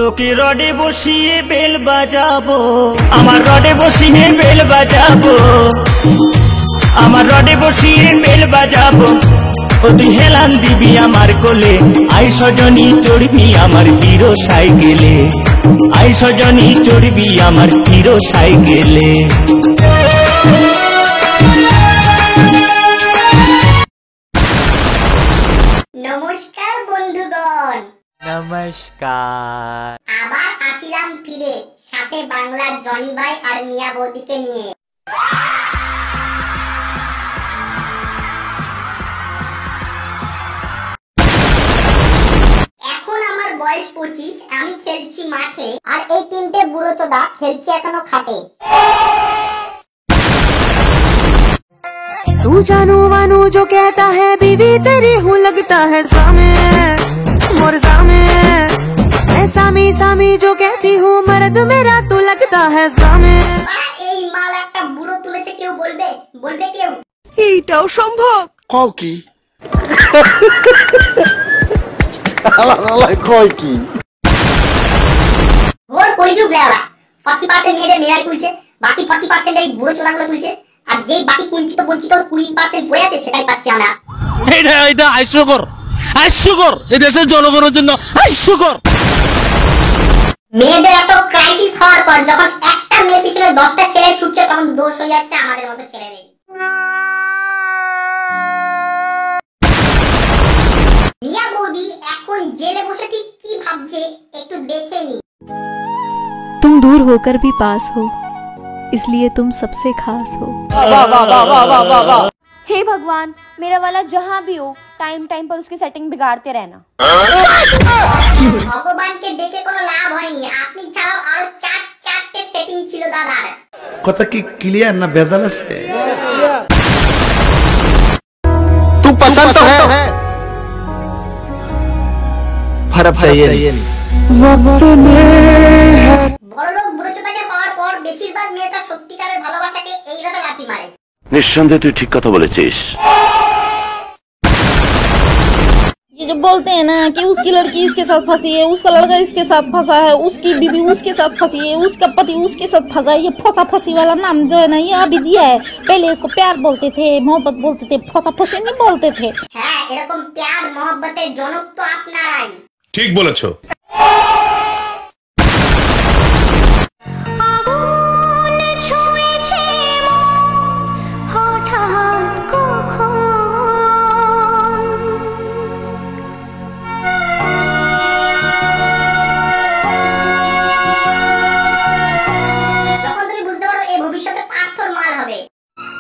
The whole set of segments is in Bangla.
তোকে রডে বসিয়ে বেল বাজাবো, আমার রডে বসিয়ে বেল বাজাবো, আমার রডে বসিয়ে বেল বাজাবো। ও তুই হেলান দিবি আমার কোলে, আই সজনী চড়বি আমার হিরো সাইকেলে, আই সজনী চড়বি আমার হিরো সাইকেলে। নমস্কার বন্ধুগণ। নমস্কার। আবার আসিলাম ফিরে, সাথে বাংলার জনি ভাই আর মিয়া বৌদিকে নিয়ে। এখন আমার বয়স 25, আমি খেলছি মাঠে, আর এই তিনটে বুড়ো চোদা খেলছে এখনো খাটে। तू जानू वानू जो कहता है बीवी तेरी हूँ लगता है सामे मोर सामे, मैं सामी सामी जो कहती हूँ मर्द मेरा तू लगता है सामे। এই মাল একটা বুড়ো তুলেছে, কেউ বলবে? বলবে কেউ? এইটাও সম্ভব? কও কি কয় কি ওর কইযুগ লেওড়া, 40% মেয়েদের মেয়েরাই তুলছে, বাকি 40% এই বুড়ো চোদাগুলো তুলছে, আর যেই বাকি কুঞ্চিত বঞ্চিত 20% বই আছে সেটাই পাচ্ছি আমরা। এটা হাস্যকর এই দেশের জনগণের জন্য হাস্যকর। মেয়েদের এত ক্রাইসিস হওয়ার পর যখন একটা মেয়ে পিছনে 10টা ছেলে ছুটছে, তখন দোষ হয়ে যাচ্ছে আমাদের মতো ছেলেদের। মিয়া বৌদি এখন জেলে বসে ঠিক কি ভাবছে একটু দেখে নি। तुम दूर होकर भी पास हो, इसलिए तुम सबसे खास हो। हे भगवान, मेरा वाला जहाँ भी हो टाइम टाइम पर उसकी सेटिंग बिगाड़ते रहना। ভগবানকে ডেকে কোনো লাভ হয়নি, আপনি ছাড়াও আরো 4টা সেটিং ছিল দাদার। কথা কি ক্লিয়ার না বেজাল আছে? तू पसंद तो है फर्क चाहिए नहीं। বড়লোক বুড়োচোদাকে পাওয়ার পর বেশিরভাগ মেয়েটা সত্যিকারের ভালোবাসাকে এইভাবে লাথি মারে। निस्संदेह तुई ठीक कथा बोलेছিস। ये जो बोलते हैं ना कि उसकी लड़की इसके साथ फंसी है, उसका लड़का इसके साथ फंसा है, उसकी बीवी उसके साथ फंसी है, उसका पति उसके साथ फंसा है, ये फंसा फंसी वाला नाम जो है ना ये अभी दिया है। पहले इसको प्यार बोलते थे, मोहब्बत बोलते थे, फंसा फंसी नहीं बोलते थे। হ্যাঁ, এরকম প্যার মহব্বতের জনক তো আপনারাই। ঠিক বলেছো।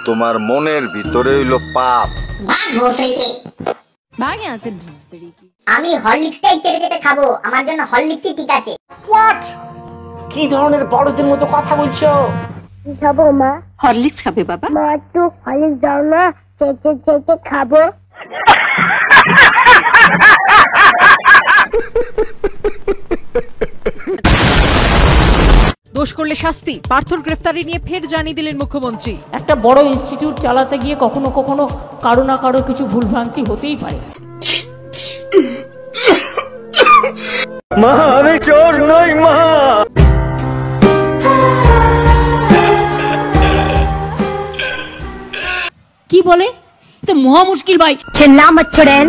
তোমার মনের ভিতরে হইলো পাপ। ভাগ ভোসড়িকে, भाग यहाँ से भोसड़ी की। আমি হরলিক্সটাই চেটে চেটে খাবো, আমার জন্য হরলিক্সই ঠিক আছে। কি ধরনের বড়দের মতো কথা বলছো? খাবো মা। हॉर्लिक्स खाबे बाबा? মা একটু হরলিক্স দাও না, চেটে চেটে খাবো। দোষ করলে শাস্তি, পার্থর গ্রেফতারি নিয়ে ফের জানিয়ে দিলেন মুখ্যমন্ত্রী। একটা বড় ইনস্টিটিউট চালাতে গিয়ে কখনো কখনো কারো না কারো কিছু ভুলভ্রান্তি হতেই পারে। মা আমি চোর নই মা। কি বলে? তো মহা মুশকিল ভাই। चिल्ला मत छुड़ैल।